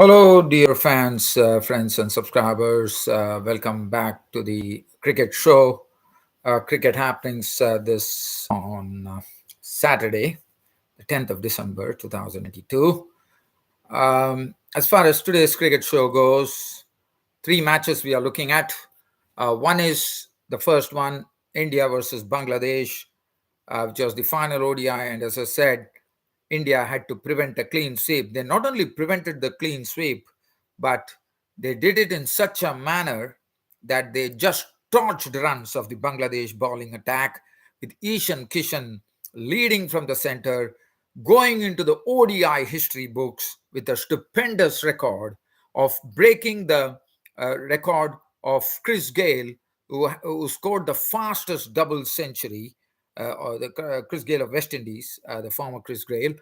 Hello, dear fans, friends, and subscribers. Welcome back to the cricket show, Cricket Happenings, this on Saturday, the 10th of December 2022. As far as today's cricket show goes, three matches we are looking at. One is the first one, India versus Bangladesh, which was the final ODI. And as I said, India had to prevent a clean sweep. They not only prevented the clean sweep, but they did it in such a manner that they just torched runs of the Bangladesh bowling attack, with Ishan Kishan leading from the center, going into the ODI history books with a stupendous record of breaking the record of Chris Gayle, who scored the fastest double century, or the Chris Gayle of West Indies, the former Chris Gayle,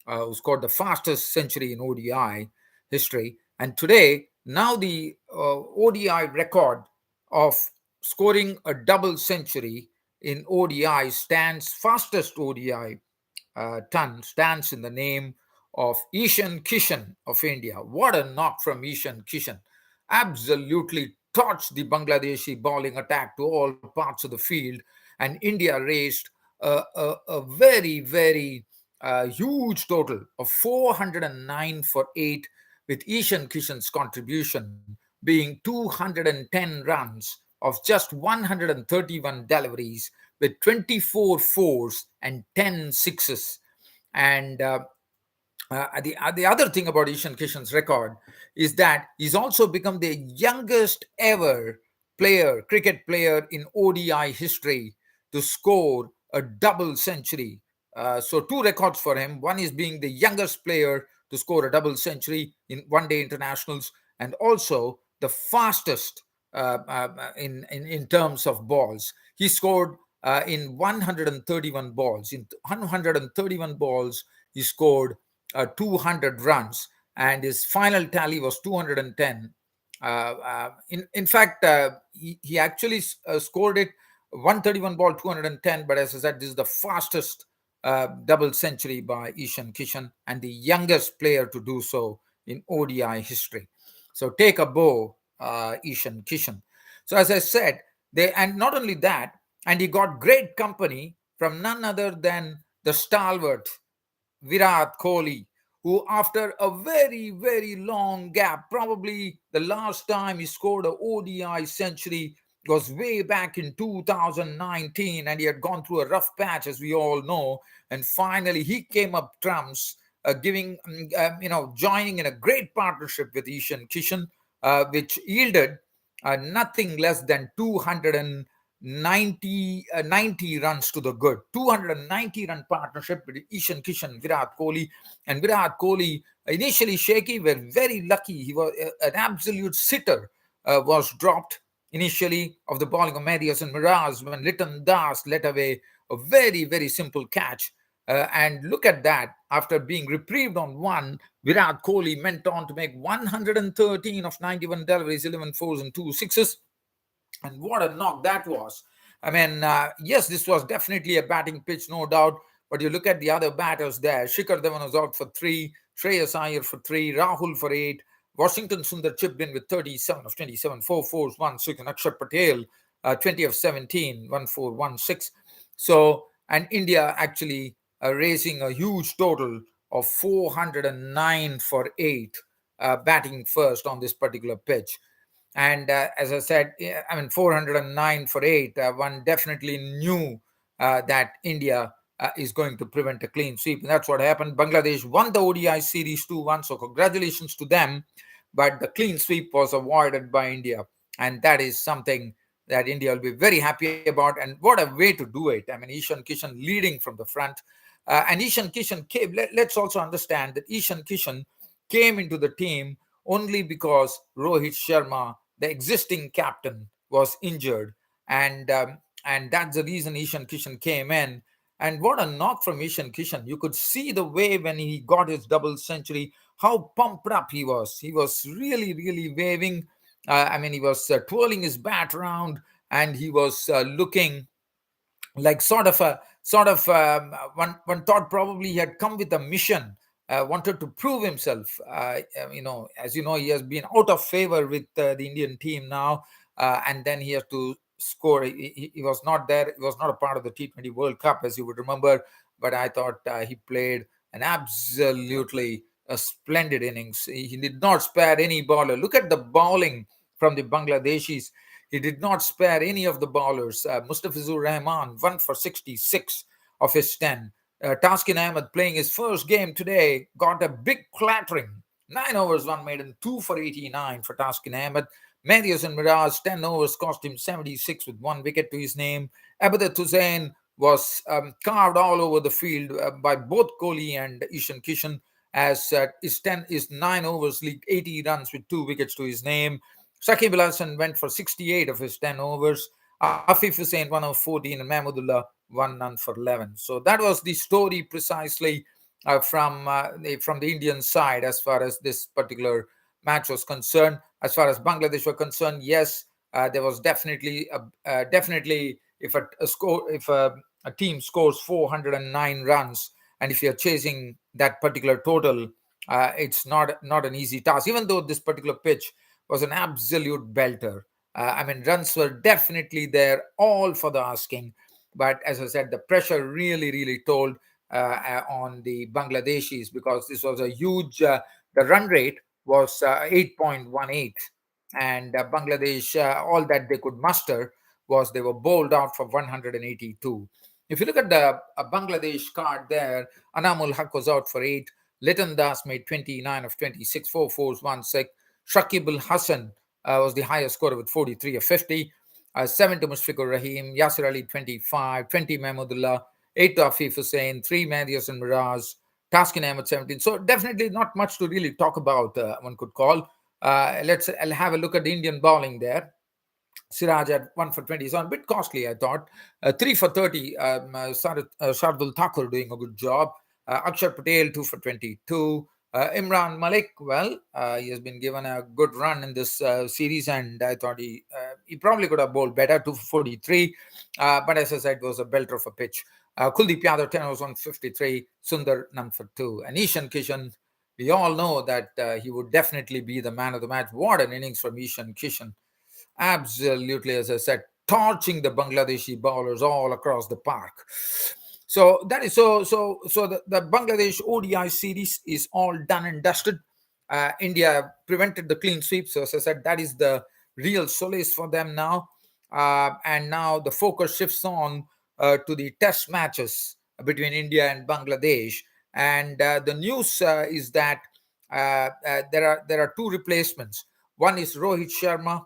who scored the fastest century in ODI history. And today, now the ODI record of scoring a double century in ODI fastest ODI ton stands in the name of Ishan Kishan of India. What a knock from Ishan Kishan. Absolutely torched the Bangladeshi bowling attack to all parts of the field, and India raised a very, very huge total of 409 for 8, with Ishan Kishan's contribution being 210 runs of just 131 deliveries, with 24 fours and 10 sixes. And the other thing about Ishan Kishan's record is that he's also become the youngest ever cricket player in ODI history to score a double century. So two records for him. One is being the youngest player to score a double century in one-day internationals, and also the fastest in terms of balls. He scored in 131 balls. In 131 balls, he scored 200 runs, and his final tally was 210. In fact, he actually scored it 131 ball, 210. But as I said, this is the fastest double century by Ishan Kishan and the youngest player to do so in ODI history. So take a bow, Ishan Kishan. So as I said, and not only that, and he got great company from none other than the stalwart Virat Kohli, who after a very, very long gap, probably the last time he scored a ODI century was way back in 2019, and he had gone through a rough patch, as we all know. And finally, he came up trumps, joining in a great partnership with Ishan Kishan, which yielded nothing less than 290 runs to the good. 290 run partnership with Ishan Kishan, Virat Kohli. And Virat Kohli, initially shaky, were very lucky. He was an absolute sitter, was dropped initially of the bowling of Marius and Miraz when Liton Das let away a very, very simple catch. And look at that. After being reprieved on one, Virat Kohli went on to make 113 of 91 deliveries, 11 fours and 2 sixes. And what a knock that was. I mean, yes, this was definitely a batting pitch, no doubt. But you look at the other batters there. Shikhar Dhawan was out for 3, Shreyas Iyer for 3, Rahul for 8. Washington Sundar chipped in with 37 of 27, 4 fours, 1 6. And Akshar Patel, 20 of 17, 1 4, 1 6. So, and India actually raising a huge total of 409 for 8, batting first on this particular pitch. And as I said, 409 for 8. One definitely knew that India is going to prevent a clean sweep. And that's what happened. Bangladesh won the ODI series 2-1. So congratulations to them. But the clean sweep was avoided by India. And that is something that India will be very happy about. And what a way to do it. I mean, Ishan Kishan leading from the front. And Ishan Kishan came. Let's also understand that Ishan Kishan came into the team only because Rohit Sharma, the existing captain, was injured, and that's the reason Ishan Kishan came in. And what a knock from Ishan Kishan. You could see the way when he got his double century, how pumped up he was. He was really, really waving. He was twirling his bat around, and he was looking like one thought probably he had come with a mission wanted to prove himself. As you know, he has been out of favor with the Indian team now, and then he has to score. He was not there. He was not a part of the T20 World Cup, as you would remember. But I thought he played an absolutely splendid innings. He did not spare any bowler. Look at the bowling from the Bangladeshis. He did not spare any of the bowlers. Mustafizur Rahman, 1 for 66 of his 10. Taskin Ahmed, playing his first game today, got a big clattering. 9 overs, one maiden, 2 for 89 for Taskin Ahmed. Marius and Mirage, 10 overs, cost him 76 with 1 wicket to his name. Abadat Hussain was carved all over the field by both Kohli and Ishan Kishan, as his 9 overs leaked 80 runs with 2 wickets to his name. Shakib Al Hasan went for 68 of his 10 overs. Afif Hussain, 1 of 14, and Mahmudullah, 1 none for 11. So that was the story precisely from the Indian side as far as this particular match was concerned. As far as Bangladesh were concerned, yes, there was definitely if a team scores 409 runs, and if you're chasing that particular total, it's not an easy task. Even though this particular pitch was an absolute belter. Runs were definitely there, all for the asking. But as I said, the pressure really told on the Bangladeshis, because this was a huge. The run rate was 8.18, and Bangladesh, all that they could muster was they were bowled out for 182. If you look at the Bangladesh card there, Anamul Haq was out for 8. Liton Das made 29 of 26, 4 fours, 1 6. Shakib Al Hasan was the highest scorer with 43 of 50. 7 to Mushfiqur Rahim, Yasir Ali 25, 20 Mahmudullah, 8 to Afif Hussain, 3 Marius and Miraj, Taskin Ahmed 17. So definitely not much to really talk about, one could call. I'll have a look at the Indian bowling there. Siraj at 1 for 20 is a bit costly, I thought. 3 for 30, Shardul Thakur doing a good job. Akshar Patel, 2 for 22. Imran Malik, well, he has been given a good run in this series, and I thought he probably could have bowled better, 2 for 43. But as I said, it was a belter of a pitch. Kuldeep Yadav, 10 was 153. Sundar, none for 2. And Ishan Kishan, we all know that he would definitely be the man of the match. What an innings from Ishan Kishan. Absolutely, as I said, torching the Bangladeshi bowlers all across the park. So that is the Bangladesh ODI series is all done and dusted. India prevented the clean sweep. So as I said, that is the real solace for them now. And now the focus shifts on to the test matches between India and Bangladesh. And the news is that there are two replacements. One is Rohit Sharma,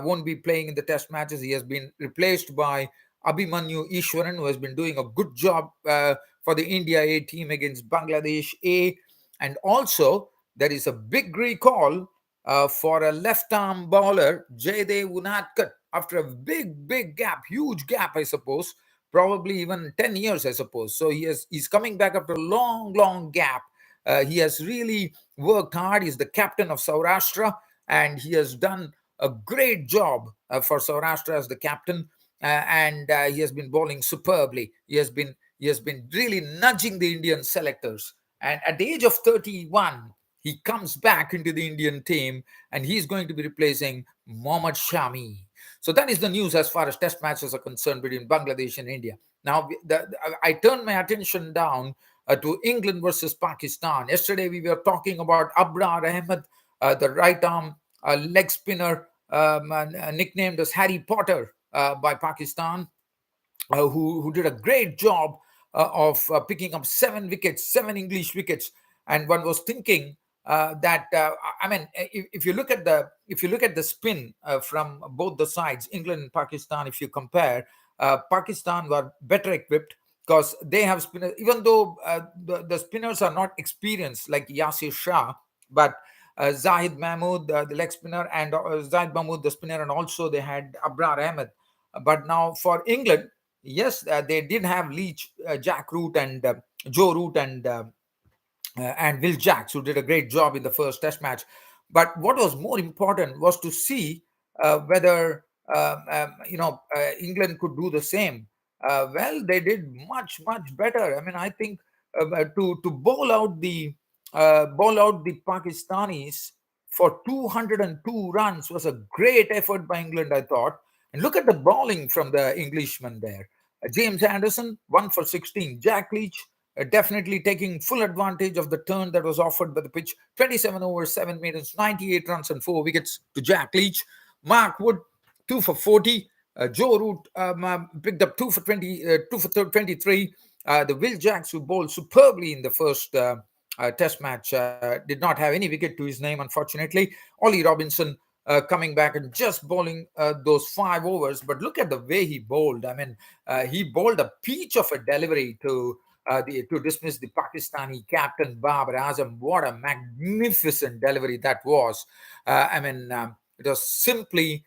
won't be playing in the test matches. He has been replaced by Abhimanyu Ishwaran, who has been doing a good job for the India A team against Bangladesh A. And also, there is a big recall for a left-arm bowler, Jaydev Unadkat, after a big gap, huge gap, I suppose, probably even 10 years, I suppose. So he's coming back after a long gap. He has really worked hard. He's the captain of Saurashtra, and he has done a great job for Saurashtra as the captain, and he has been bowling superbly. He has been really nudging the Indian selectors. And at the age of 31, he comes back into the Indian team, and he's going to be replacing Mohammad Shami. So that is the news as far as test matches are concerned between Bangladesh and India. Now, I turned my attention down to England versus Pakistan. Yesterday, we were talking about Abrar Ahmed, the right arm leg spinner, nicknamed as Harry Potter by Pakistan, who did a great job of picking up 7 wickets, 7 English wickets. And one was thinking that if you look at the spin from both the sides, England and Pakistan, if you compare, Pakistan were better equipped because they have spinners. Even though the spinners are not experienced like Yasir Shah, but Zahid Mahmood, the leg spinner, and Zahid Mahmood, the spinner, and also they had Abrar Ahmed. But now for England, yes, they did have Leach, Jack Root, and Joe Root, and Will Jacks, who did a great job in the first Test match. But what was more important was to see whether England could do the same. Well, they did much better. I mean, I think to bowl out the bowl out the Pakistanis for 202 runs was a great effort by England, I thought. And look at the bowling from the Englishman there. James Anderson, 1 for 16. Jack Leach, definitely taking full advantage of the turn that was offered by the pitch. 27 overs, 7 maidens, 98 runs and 4 wickets to Jack Leach. Mark Wood, 2 for 40. Joe Root picked up 2 for 20, 2 for 23. The Will Jacks, who bowled superbly in the first test match, did not have any wicket to his name, unfortunately. Ollie Robinson coming back and just bowling those 5 overs. But look at the way he bowled. I mean, he bowled a peach of a delivery to dismiss the Pakistani captain Babar Azam. What a magnificent delivery that was! It was simply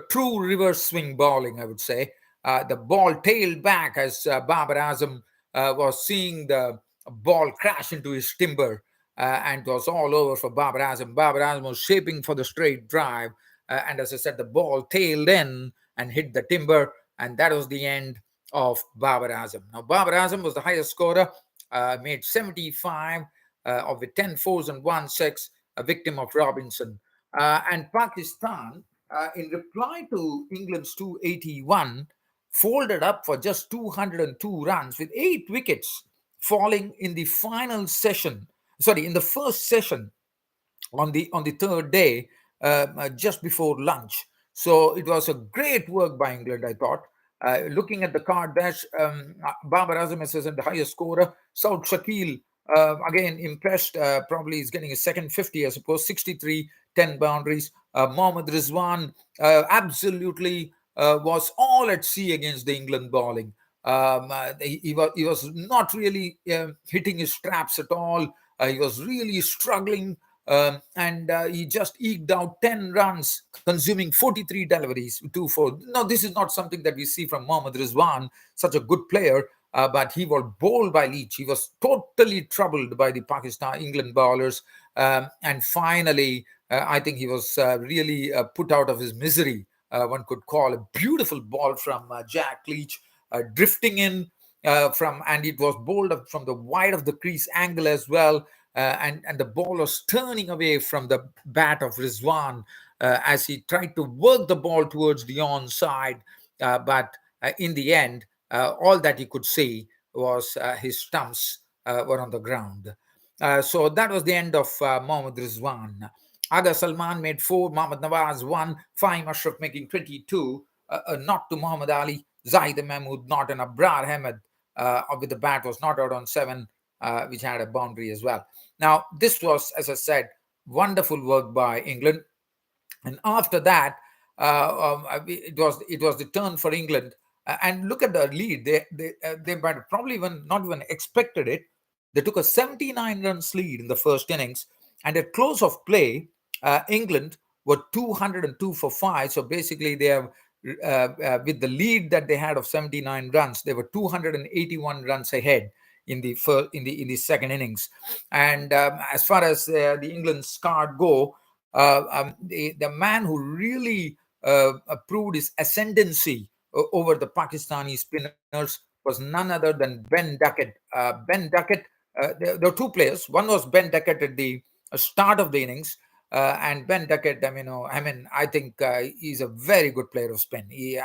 true reverse swing bowling, I would say. The ball tailed back as Babar Azam was seeing the ball crash into his timber, and it was all over for Babar Azam. Babar Azam was shaping for the straight drive, and as I said, the ball tailed in and hit the timber, and that was the end of Babar Azam. Now, Babar Azam was the highest scorer, made 75 with 10 fours and 1 6, a victim of Robinson. And Pakistan, in reply to England's 281, folded up for just 202 runs with 8 wickets falling in the final session. Sorry, in the first session on the third day, just before lunch. So it was a great work by England, I thought. Looking at the card dash, Babar Azam is the highest scorer. Saud Shakil, again, impressed. Probably is getting a second 50, I suppose. 63, 10 boundaries. Mohammad Rizwan absolutely was all at sea against the England bowling. He was not really hitting his straps at all. He was really struggling, and he just eked out 10 runs, consuming 43 deliveries, 2-4. Now, this is not something that we see from Mohammad Rizwan, such a good player, but he was bowled by Leach. He was totally troubled by the Pakistan England bowlers, and finally, I think he was really put out of his misery. One could call a beautiful ball from Jack Leach, drifting in and it was bowled up from the wide of the crease angle as well. And the ball was turning away from the bat of Rizwan as he tried to work the ball towards the onside. But in the end, all that he could see was his stumps were on the ground. So that was the end of Mohammad Rizwan. Aga Salman made 4, Mohammad Nawaz 1, Fahim Ashraf making 22, a not to Muhammad Ali, Zaid Mahmood not, and Abrar Ahmed with the bat was not out on 7, which had a boundary as well. Now, this was, as I said, wonderful work by England. And after that, it was the turn for England. And look at the lead. They might probably not even expected it. They took a 79 runs lead in the first innings, and at close of play, England were 202 for 5. So basically, they have with the lead that they had of 79 runs, they were 281 runs ahead in the second innings. And as far as the England's card go, the man who really proved his ascendancy over the Pakistani spinners was none other than Ben Duckett. Ben Duckett, there were 2 players. One was Ben Duckett at the start of the innings, and Ben Duckett, I think he's a very good player of spin. He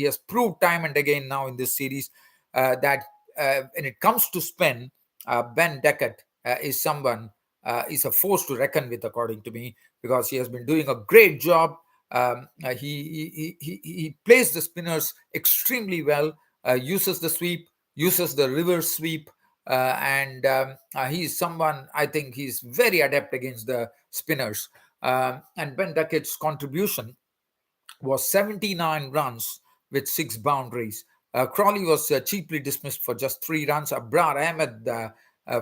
has proved time and again now in this series that when it comes to spin, Ben Duckett is a force to reckon with, according to me, because he has been doing a great job. He plays the spinners extremely well, uses the sweep, uses the reverse sweep, and he's someone, I think he's very adept against the spinners. And Ben Duckett's contribution was 79 runs with 6 boundaries. Crawley was cheaply dismissed for just 3 runs. Abrar Ahmed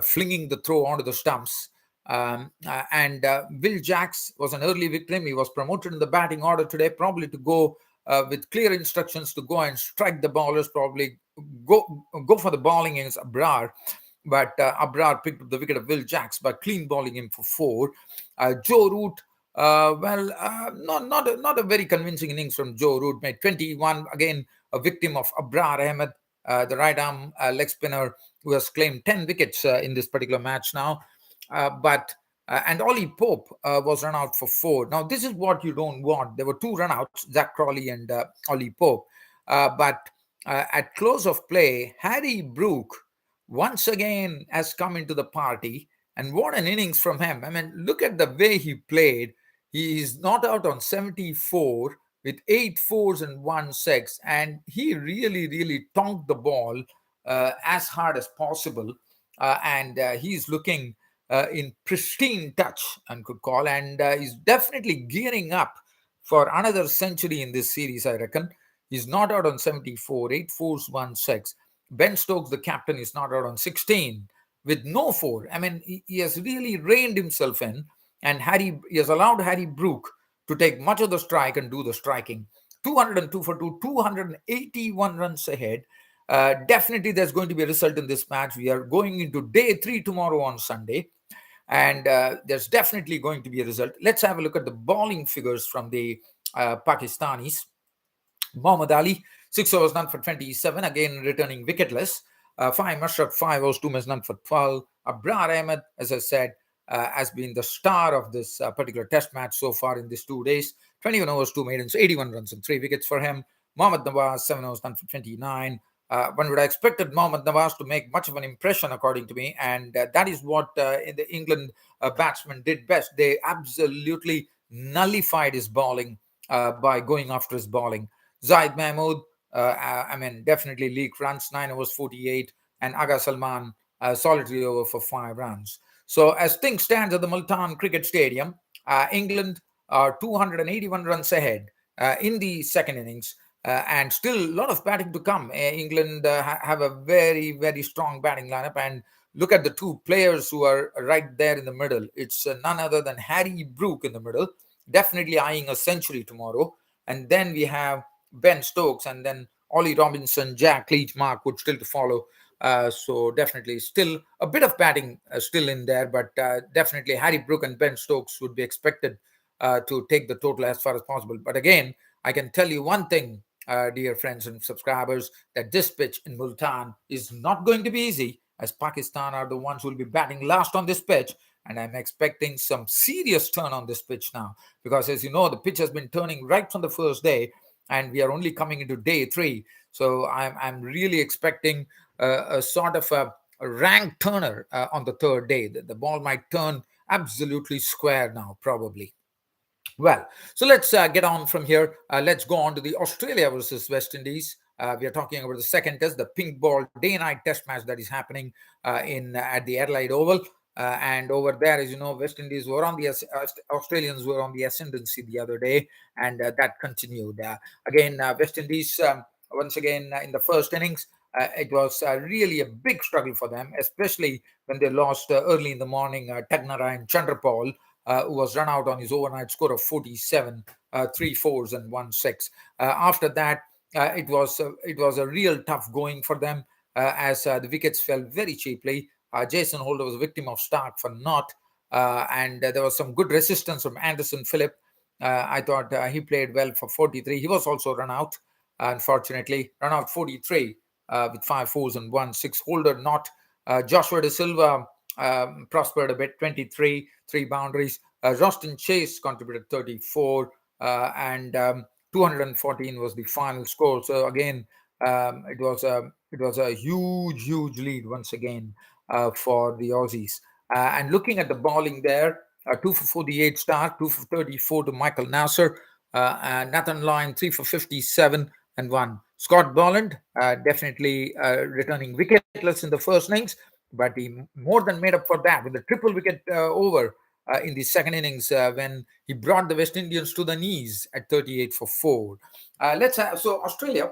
flinging the throw onto the stumps. And Will Jacks was an early victim. He was promoted in the batting order today, probably to go with clear instructions to go and strike the bowlers, probably go for the bowling against Abrar. But Abrar picked up the wicket of Will Jacks by clean bowling him for 4. Joe Root, not a very convincing innings from Joe Root, made 21, again a victim of Abrar Ahmed, the right arm leg spinner. who has claimed 10 wickets in this particular match now. But and Ollie Pope was run out for 4. Now, this is what you don't want. There were 2 run-outs, Zach Crawley and Ollie Pope. But at close of play, Harry Brook once again has come into the party. And what an innings from him. I mean, look at the way he played. He is not out on 74 with 8 fours and 1 6. And he really, really tonked the ball as hard as possible. And he's looking in pristine touch and could call. And he's definitely gearing up for another century in this series, I reckon. He's not out on 74, 8 fours, 1 6. Ben Stokes, the captain, is not out on 16 with no 4. I mean, he has really reined himself in, and he has allowed Harry Brook to take much of the strike and do the striking. 202 for 2, 281 runs ahead. Definitely, there's going to be a result in this match. We are going into day 3 tomorrow on Sunday, and there's definitely going to be a result. Let's have a look at the bowling figures from the Pakistanis. Mohammad Ali, 6 overs, none for 27, again returning wicketless. 5 Mashraff, 5 overs, 2 miss, none for 12. Abrar Ahmed, as I said, has been the star of this particular test match so far in these 2 days. 21 overs, 2 maidens, 81 runs and 3 wickets for him. Mohammad Nawaz, 7 overs, none for 29. One would have expected Mohammad Nawaz to make much of an impression, according to me, and that is what the England batsmen did best. They absolutely nullified his bowling by going after his bowling. Zaid Mahmood, definitely league runs, 9 overs, 48, and Aga Salman, solitary over for 5 runs. So as things stand at the Multan Cricket Stadium, England are 281 runs ahead in the second innings, and still a lot of batting to come. England have a very, very strong batting lineup, and look at the 2 players who are right there in the middle. It's none other than Harry Brook in the middle, definitely eyeing a century tomorrow. And then we have Ben Stokes, and then Ollie Robinson, Jack Leach, Mark Wood still to follow. So definitely still a bit of batting still in there, but definitely Harry Brook and Ben Stokes would be expected to take the total as far as possible. But again, I can tell you one thing, dear friends and subscribers, that this pitch in Multan is not going to be easy, as Pakistan are the ones who will be batting last on this pitch. And I'm expecting some serious turn on this pitch now, because as you know, the pitch has been turning right from the first day, and we are only coming into day 3. So I'm really expecting a sort of a rank turner on the third day. The ball might turn absolutely square now, probably. Well, so let's get on from here. Let's go on to the Australia versus West Indies. We are talking about the second test, the pink ball day-night test match that is happening in at the Adelaide Oval. And over there, as you know, West Indies were on the Australians were on the ascendancy the other day, and that continued. Again, West Indies once again in the first innings, it was really a big struggle for them, especially when they lost early in the morning. Tagnarayan Chandrapal, who was run out on his overnight score of 47, 3 fours and 1 6. After that, it was a real tough going for them as the wickets fell very cheaply. Jason Holder was a victim of Stark for not, and there was some good resistance from Anderson Phillip. I thought he played well for 43. He was also run out, unfortunately, run out 43 with 5 fours and 1 6. Holder not. Joshua De Silva prospered a bit, 23, 3 boundaries. Roston Chase contributed 34, and 214 was the final score. So again, it was a huge lead once again for the Aussies. And looking at the bowling there, 2 for 48 Stark, 2 for 34 to Michael Nasser, and Nathan Lyon 3 for 57 and 1. Scott Boland definitely returning wicketless in the first innings, but he more than made up for that with a triple wicket over in the second innings when he brought the West Indians to the knees at 38 for 4. So Australia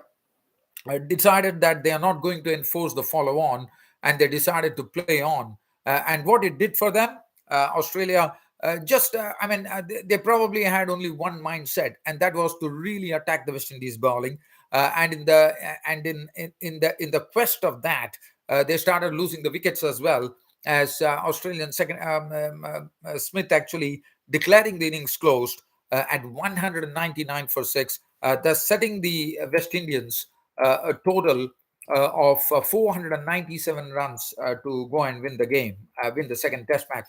decided that they are not going to enforce the follow on, and they decided to play on. And what it did for them, Australia they probably had only one mindset, and that was to really attack the West Indies bowling. And in the quest of that, they started losing the wickets as well, as Australian second Smith actually declaring the innings closed at 199 for 6, thus setting the West Indians a total of 497 runs to go and win the game, win the second test match.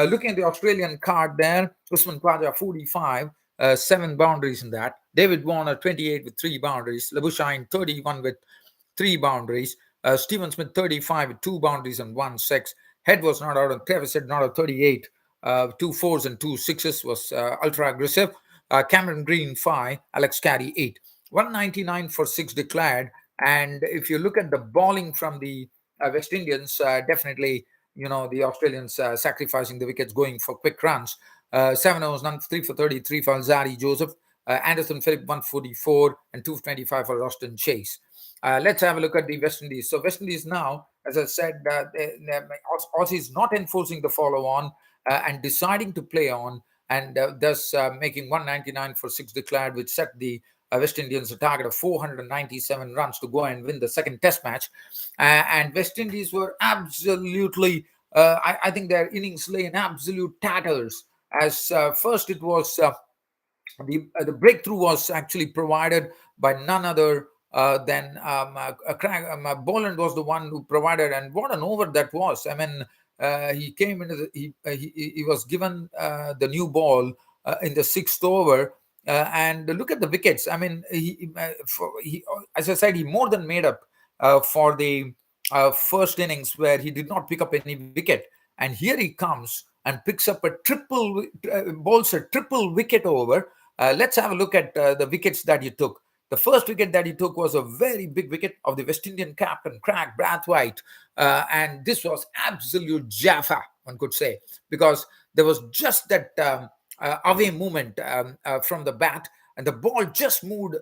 Looking at the Australian card there, Usman Khawaja 45, 7 boundaries in that. David Warner 28 with 3 boundaries. Labuschagne 31 with 3 boundaries. Stephen Smith 35 with 2 boundaries and 1 6. Head was not out, and Travis Head not out 38. 2 4s and 2 6s was ultra aggressive. Cameron Green 5, Alex Carey 8. 199 for 6 declared. And if you look at the bowling from the West Indians, definitely, the Australians sacrificing the wickets, going for quick runs. 7 overs, none, 3 for 33 for Zari Joseph. Anderson Phillip 144 and 225 for Roston Chase. Let's have a look at the West Indies. So West Indies now, as I said, Aussies not enforcing the follow on and deciding to play on, and thus making 199 for 6 declared, which set the West Indians a target of 497 runs to go and win the second test match. And West Indies were absolutely, I think their innings lay in absolute tatters. As first it was the breakthrough was actually provided by none other than Boland was the one who provided, and what an over that was. I mean, he came into he was given the new ball in the 6th over, and look at the wickets. I mean, as I said, he more than made up for the first innings where he did not pick up any wicket, and here he comes and picks up a bowls a triple wicket over. Let's have a look at the wickets that he took. The first wicket that he took was a very big wicket of the West Indian captain, Craig Brathwaite. And this was absolute Jaffa, one could say, because there was just that away movement from the bat, and the ball just moved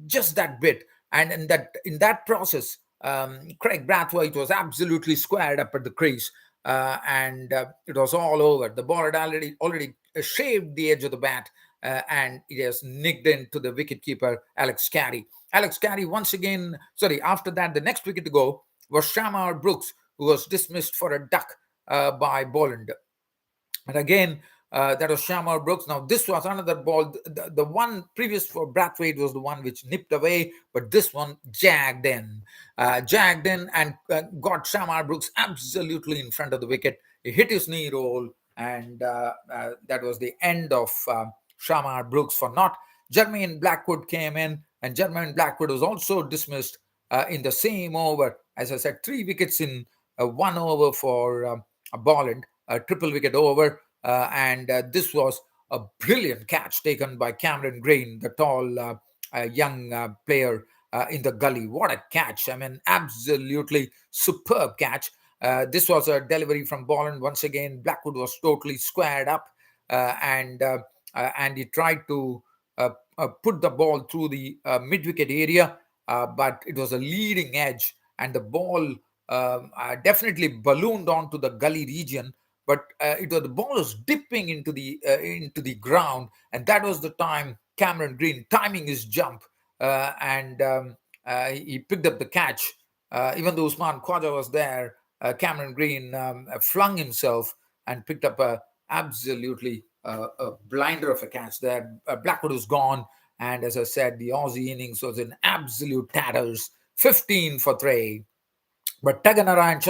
just that bit. And in that process, Craig Brathwaite was absolutely squared up at the crease. And it was all over. The ball had already shaved the edge of the bat, and it has nicked into the wicketkeeper, Alex Carey. Alex Carey, once again, after that, the next wicket to go was Shamar Brooks, who was dismissed for a duck by Boland. And again, that was Shamar Brooks. Now, this was another ball. The one previous for Brathwaite was the one which nipped away, but this one jagged in. And got Shamar Brooks absolutely in front of the wicket. He hit his knee roll, and that was the end of Shamar Brooks for naught. Jermaine Blackwood came in, and Jermaine Blackwood was also dismissed in the same over. As I said, 3 wickets in 1 over for Boland, a triple wicket over. And this was a brilliant catch taken by Cameron Green, the tall young player in the gully. What a catch. I mean, absolutely superb catch. This was a delivery from Boland. Once again, Blackwood was totally squared up, and he tried to put the ball through the mid-wicket area, but it was a leading edge, and the ball definitely ballooned onto the gully region. But the ball was dipping into the ground, and that was the time Cameron Green timing his jump, and he picked up the catch. Even though Usman Khawaja was there, Cameron Green flung himself and picked up absolutely a blinder of a catch there. Blackwood was gone, and as I said, the Aussie innings was in absolute tatters, 15 for 3. But Taganara and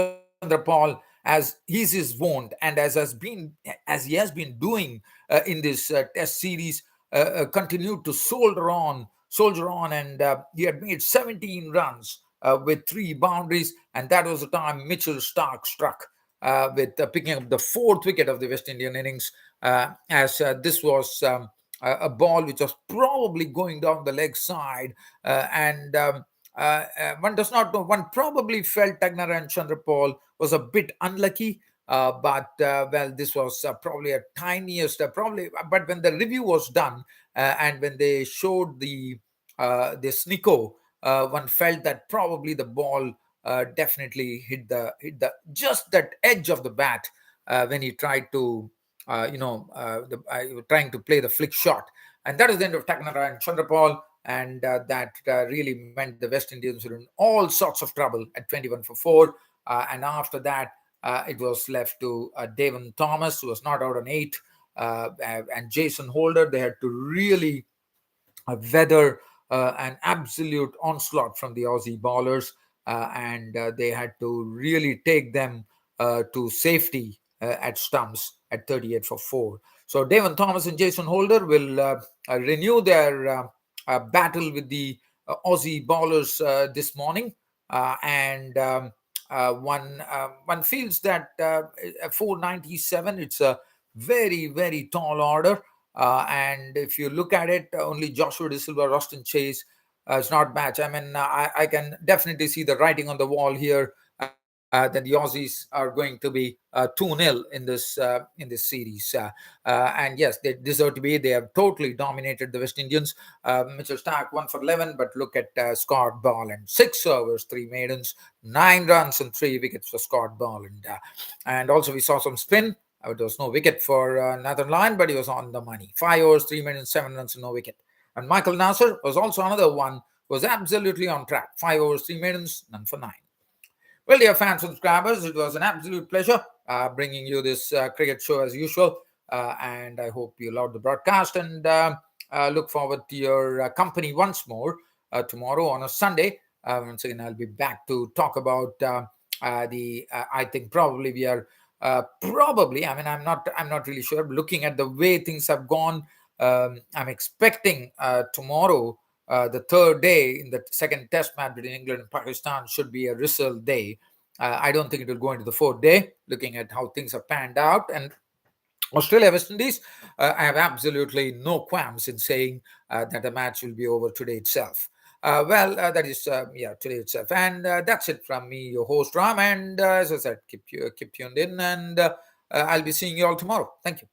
Chandrapal, as he's his wont, and as he has been doing in this Test series, continued to soldier on, and he had made 17 runs with 3 boundaries, and that was the time Mitchell Starc struck with picking up the 4th wicket of the West Indian innings, as this was a ball which was probably going down the leg side, and one does not know. One probably felt Tagnara and Chandrapal was a bit unlucky, but this was probably a tiniest, But when the review was done, and when they showed the Snicko, one felt that probably the ball definitely hit the just that edge of the bat when he tried to, trying to play the flick shot. And that is the end of Tagnara and Chandrapal. And that really meant the West Indians were in all sorts of trouble at 21 for 4. And after that, it was left to Devon Thomas, who was not out on 8, and Jason Holder. They had to really weather an absolute onslaught from the Aussie bowlers. and they had to really take them to safety at stumps at 38 for 4. So Devon Thomas and Jason Holder will renew their battle with the Aussie bowlers this morning, and one feels that 497, it's a very tall order, and if you look at it, only Joshua De Silva, Ruston Chase, it's not match. I mean, I can definitely see the writing on the wall here that the Aussies are going to be 2-0 in this series. And yes, they deserve to be. They have totally dominated the West Indians. Mitchell Stark 1 for 11, but look at Scott Boland, 6 overs, 3 maidens, 9 runs and 3 wickets for Scott Boland. And also we saw some spin. There was no wicket for Nathan Lyon, but he was on the money. 5 overs, 3 maidens, 7 runs and no wicket. And Michael Nasser was also another one who was absolutely on track. 5 overs, 3 maidens, none for 9. Well, dear fans and subscribers, it was an absolute pleasure bringing you this cricket show as usual. And I hope you loved the broadcast, and look forward to your company once more tomorrow on a Sunday. Once again, I'll be back to talk about I think probably we are probably. I mean, I'm not really sure. Looking at the way things have gone, I'm expecting tomorrow, the third day in the second test match between England and Pakistan, should be a result day. I don't think it will go into the fourth day, looking at how things have panned out. And Australia, West Indies, I have absolutely no qualms in saying that the match will be over today itself. That is, today itself. And that's it from me, your host, Ram. And as I said, keep tuned in, and I'll be seeing you all tomorrow. Thank you.